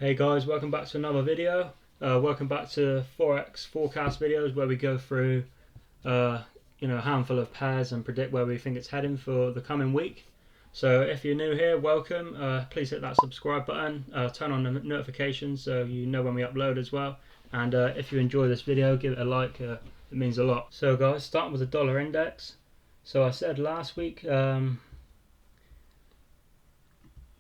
Hey guys, welcome back to another video. Welcome back to Forex forecast videos where we go through a handful of pairs and predict where we think it's heading for the coming week. So if you're new here, welcome. Please hit that subscribe button, turn on the notifications so you know when we upload as well. And if you enjoy this video, give it a like, it means a lot. So guys, starting with the dollar index. So I said last week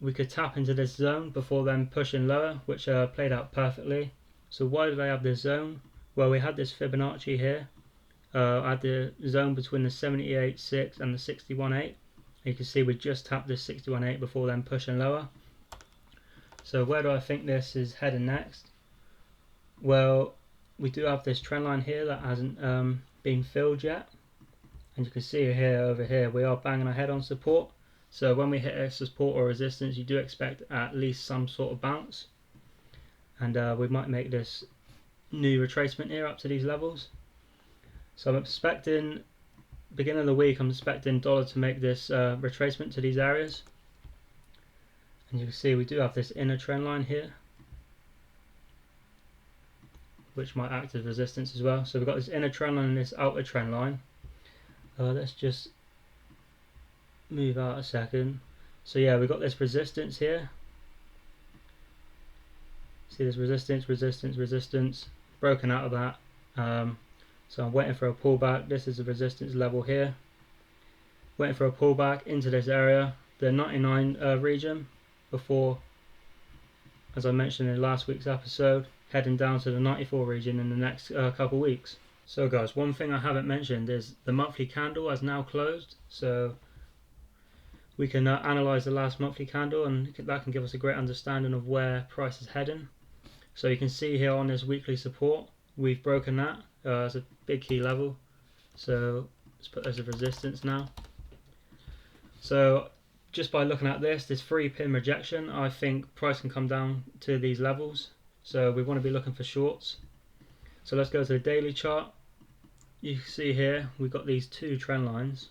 we could tap into this zone before then pushing lower, which played out perfectly. So why did I have this zone? Well, we had this Fibonacci here. I had the zone between the 78.6 and the 61.8. You can see we just tapped this 61.8 before then pushing lower. So where do I think this is heading next? Well, we do have this trend line here that hasn't been filled yet. And you can see here, over here, we are banging our head on support. So when we hit a support or resistance, you do expect at least some sort of bounce, and we might make this new retracement here up to these levels. So I'm expecting, beginning of the week, I'm expecting dollar to make this retracement to these areas, and you can see we do have this inner trend line here, which might act as resistance as well. So we've got this inner trend line and this outer trend line. Let's just move out a second. So yeah, we've got this resistance here. See this resistance, broken out of that. So I'm waiting for a pullback. This is the resistance level here. Waiting for a pullback into this area, the 99 region, before, as I mentioned in last week's episode, heading down to the 94 region in the next couple weeks. So guys, one thing I haven't mentioned is the monthly candle has now closed. So we can analyze the last monthly candle, and that can give us a great understanding of where price is heading. So you can see here on this weekly support, we've broken that as a big key level. So let's put as a resistance now. So just by looking at this 3 pin rejection, I think price can come down to these levels. So we want to be looking for shorts. So let's go to the daily chart. You can see here we've got these 2 trend lines.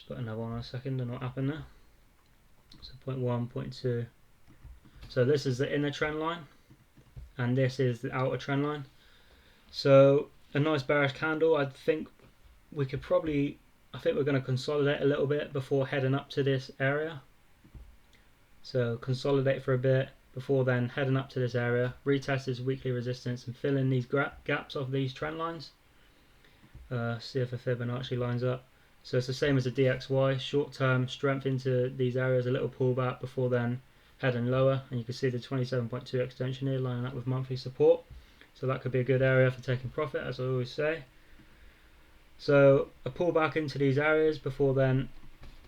Put another one on a second and what happened there. So 0.1, 0.2. So this is the inner trend line and this is the outer trend line. So a nice bearish candle. I think we're going to consolidate a little bit before heading up to this area. So consolidate for a bit before then heading up to this area, retest this weekly resistance and fill in these gaps of these trend lines. See if a Fibonacci lines up. So it's the same as the DXY, short term strength into these areas, a little pullback before then heading lower, and you can see the 27.2 extension here lining up with monthly support. So that could be a good area for taking profit, as I always say. So a pullback into these areas before then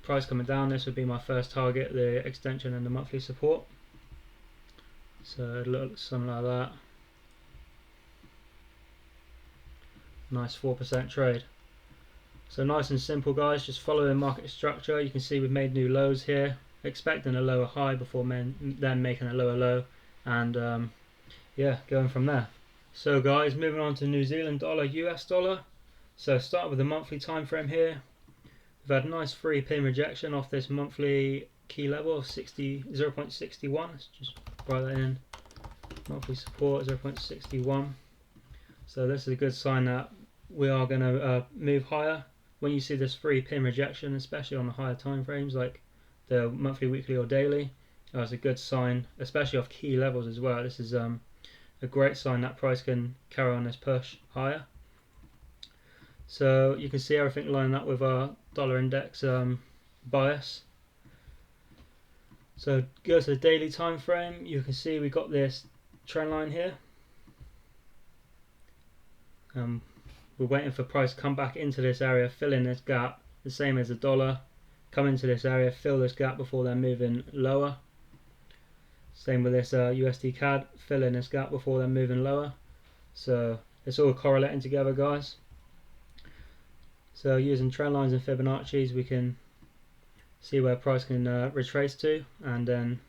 price coming down. This would be my first target, the extension and the monthly support. So it looks something like that. Nice 4% trade. So nice and simple guys, just following market structure. You can see we've made new lows here, expecting a lower high before then making a lower low, and yeah, going from there. So guys, moving on to New Zealand dollar, US dollar. So start with the monthly time frame here. We've had a nice 3 pin rejection off this monthly key level of 0.61. Let's just write that in. Monthly support 0.61. So this is a good sign that we are going to move higher. When you see this 3 pin rejection, especially on the higher time frames like the monthly, weekly or daily, it's a good sign, especially off key levels as well. This is a great sign that price can carry on this push higher. So you can see everything lining up with our dollar index bias. So go to the daily time frame. You can see we got this trend line here. We're waiting for price to come back into this area, fill in this gap, the same as the dollar. Come into this area, fill this gap before they're moving lower. Same with this USD CAD, fill in this gap before they're moving lower. So it's all correlating together guys. So using trend lines and Fibonacci's, we can see where price can retrace to, and then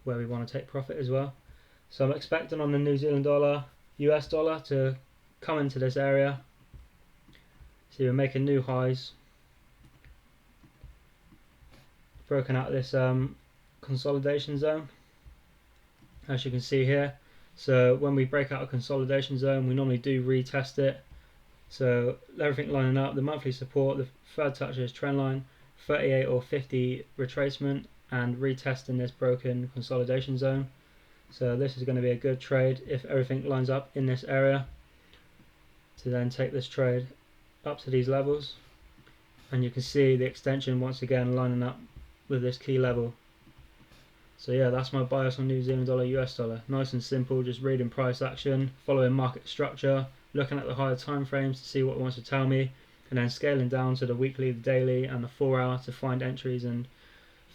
where we want to take profit as well. So I'm expecting on the New Zealand dollar, US dollar to come into this area. See, we're making new highs. broken out of this consolidation zone, as you can see here. So when we break out a consolidation zone, we normally do retest it. So everything lining up, the monthly support, the third touch of this trend line, 38 or 50 retracement, and retesting this broken consolidation zone. So this is going to be a good trade if everything lines up in this area, to then take this trade up to these levels. And you can see the extension once again lining up with this key level. So yeah, that's my bias on New Zealand dollar, US dollar. Nice and simple, just reading price action, following market structure, looking at the higher time frames to see what it wants to tell me, and then scaling down to the weekly, the daily, and the 4 hour to find entries and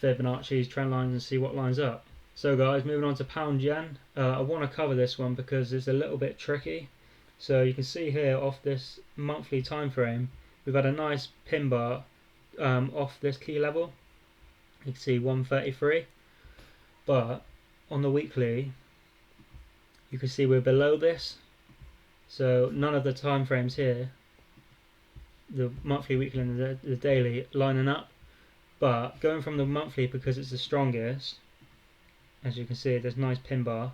Fibonacci's, trend lines, and see what lines up. So guys, moving on to pound yen. I want to cover this one because it's a little bit tricky. So you can see here off this monthly time frame, we've had a nice pin bar off this key level. You can see 133, but on the weekly you can see we're below this. So none of the time frames here, the monthly, weekly, and the daily, lining up. But going from the monthly, because it's the strongest, as you can see, this nice pin bar.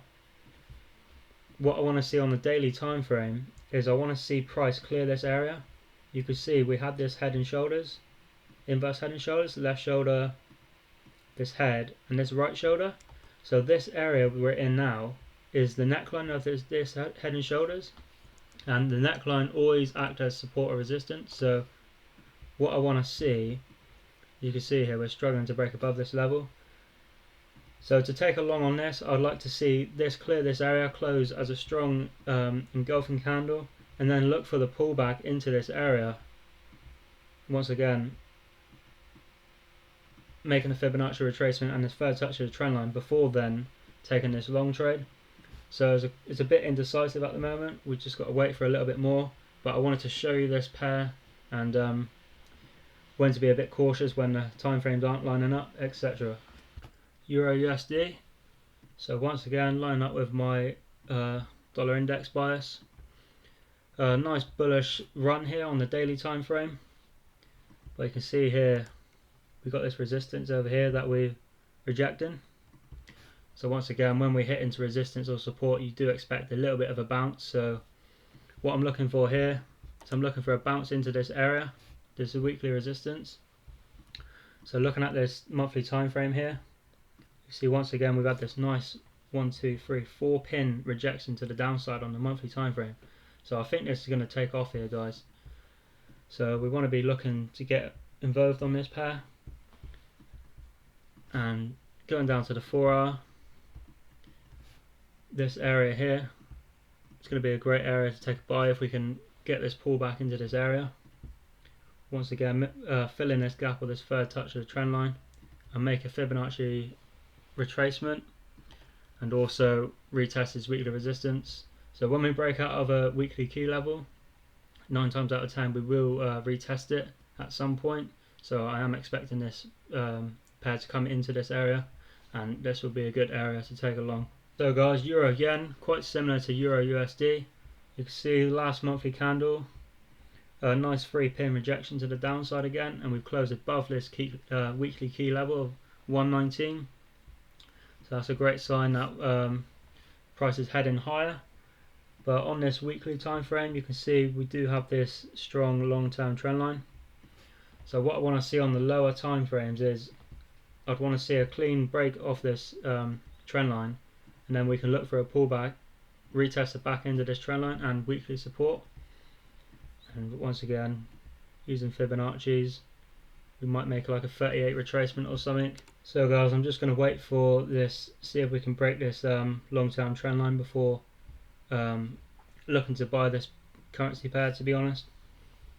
What I want to see on the daily time frame is I want to see price clear this area. You can see we had this head and shoulders, inverse head and shoulders, left shoulder, this head, and this right shoulder. So this area we're in now is the neckline of this head and shoulders, and the neckline always acts as support or resistance. So what I want to see, you can see here we're struggling to break above this level. So to take a long on this, I'd like to see this clear this area, close as a strong engulfing candle, and then look for the pullback into this area. Once again, making a Fibonacci retracement and this third touch of the trend line before then taking this long trade. So it's a bit indecisive at the moment. We've just got to wait for a little bit more. But I wanted to show you this pair and when to be a bit cautious when the time frames aren't lining up, etc. Euro USD. So once again, line up with my dollar index bias. Nice bullish run here on the daily time frame. But you can see here we've got this resistance over here that we're rejecting. So once again, when we hit into resistance or support, you do expect a little bit of a bounce. So what I'm looking for here, so I'm looking for a bounce into this area. This is weekly resistance. So looking at this monthly time frame here, you see once again we've had this nice 1, 2, 3, 4 pin rejection to the downside on the monthly time frame. So I think this is going to take off here, guys. So we want to be looking to get involved on this pair. And going down to the 4 hour, this area here, it's going to be a great area to take a buy if we can get this pullback into this area. Once again, fill in this gap or this third touch of the trend line and make a Fibonacci retracement, and also retest its weekly resistance. So when we break out of a weekly key level, 9 times out of 10 we will retest it at some point. So I am expecting this pair to come into this area, and this will be a good area to take along. So guys, Euro Yen, quite similar to Euro USD. You can see the last monthly candle, a nice 3 pin rejection to the downside again, and we've closed above this weekly key level of 119. So that's a great sign that price is heading higher. But on this weekly time frame, you can see we do have this strong long-term trend line. So what I want to see on the lower time frames is I'd want to see a clean break off this trend line, and then we can look for a pullback, retest the back end of this trend line and weekly support. And once again, using Fibonacci's, we might make like a 38 retracement or something. So guys, I'm just going to wait for this, see if we can break this long-term trend line before looking to buy this currency pair, to be honest.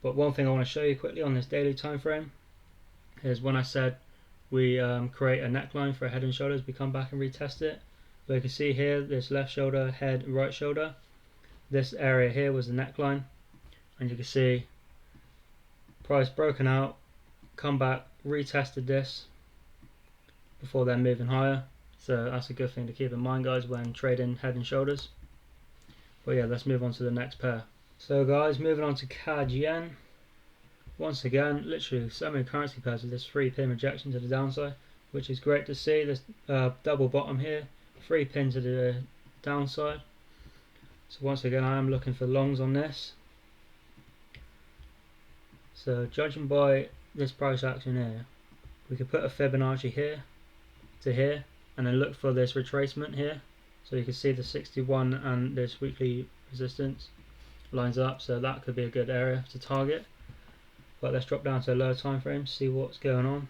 But one thing I want to show you quickly on this daily time frame is when I said we create a neckline for a head and shoulders, we come back and retest it. But you can see here, this left shoulder, head, right shoulder, this area here was the neckline, and you can see price broken out, come back, retested this before then moving higher. So that's a good thing to keep in mind, guys, when trading head and shoulders. But yeah, let's move on to the next pair. So guys, moving on to CAD Yen. Once again, literally so many currency pairs with this 3 pin rejection to the downside. which is great to see. This double bottom here, 3 pins to the downside. So once again, I am looking for longs on this. So judging by this price action here, we could put a Fibonacci here to here and then look for this retracement here. So you can see the 61 and this weekly resistance lines up, so that could be a good area to target. But let's drop down to a lower time frame, see what's going on.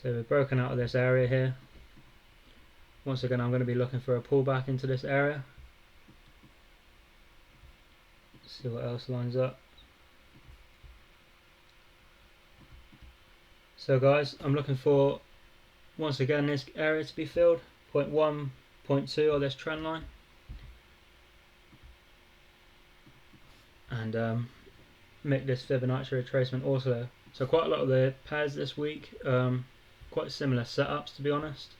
So we've broken out of this area here. Once again, I'm going to be looking for a pullback into this area. See what else lines up. So guys, I'm looking for, once again, this area to be filled, 0.1, 0.2 of this trend line. And make this Fibonacci retracement also. So quite a lot of the pairs this week, quite similar setups to be honest.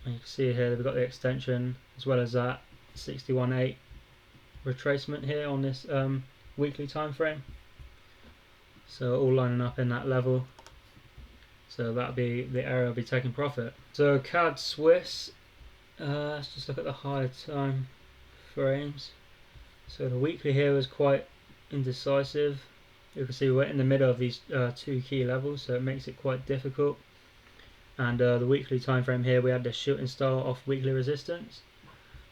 And you can see here we've got the extension as well as that 61.8 retracement here on this weekly time frame. So all lining up in that level. So that'll be the area I'll be taking profit. So CAD Swiss, let's just look at the higher time frames. So the weekly here was quite indecisive. You can see we're in the middle of these 2 key levels, so it makes it quite difficult. And the weekly time frame here, we had the shooting star off weekly resistance.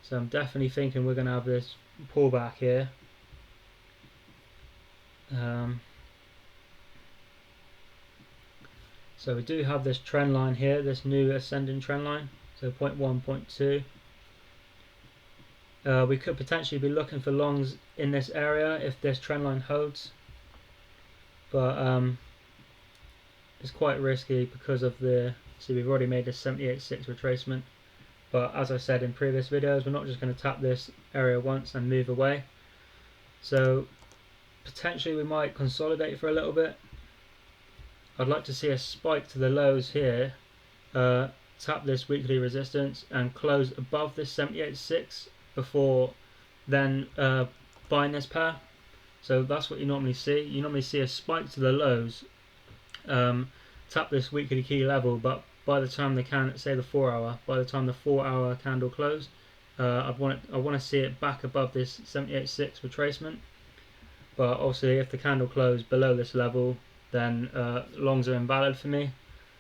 So I'm definitely thinking we're going to have this pullback here. So we do have this trend line here, this new ascending trend line, so 0.1, 0.2. We could potentially be looking for longs in this area if this trend line holds, but it's quite risky because of the, see we've already made this 78.6 retracement, but as I said in previous videos, we're not just going to tap this area once and move away. So potentially we might consolidate for a little bit. I'd like to see a spike to the lows here, tap this weekly resistance and close above this 78.6 before then buying this pair. So that's what you normally see. You normally see a spike to the lows, tap this weekly key level, but by the time the say the 4 hour, by the time the 4 hour candle closed, I want to see it back above this 78.6 retracement. But obviously if the candle closed below this level, then longs are invalid for me,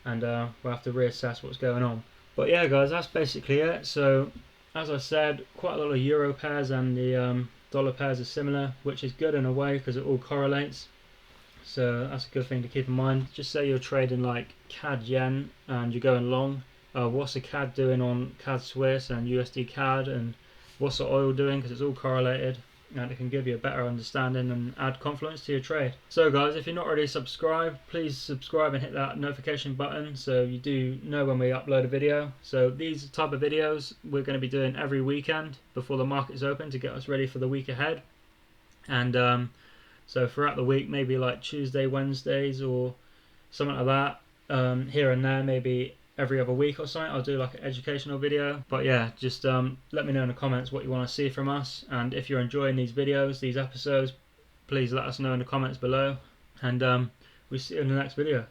and we'll have to reassess what's going on. But yeah guys, that's basically it. So as I said, quite a lot of euro pairs and the dollar pairs are similar, which is good in a way because it all correlates. So that's a good thing to keep in mind. Just say you're trading like CAD yen and you're going long, what's the CAD doing on CAD Swiss and USD CAD, and what's the oil doing, because it's all correlated, and it can give you a better understanding and add confidence to your trade. So guys, if you're not already subscribed, please subscribe and hit that notification button so you do know when we upload a video. So these type of videos we're going to be doing every weekend before the market's open to get us ready for the week ahead. And so throughout the week, maybe like Tuesday, Wednesdays or something like that, here and there, maybe every other week or something, I'll do like an educational video. But yeah, just let me know in the comments what you want to see from us, and if you're enjoying these videos, these episodes, please let us know in the comments below, and we'll see you in the next video.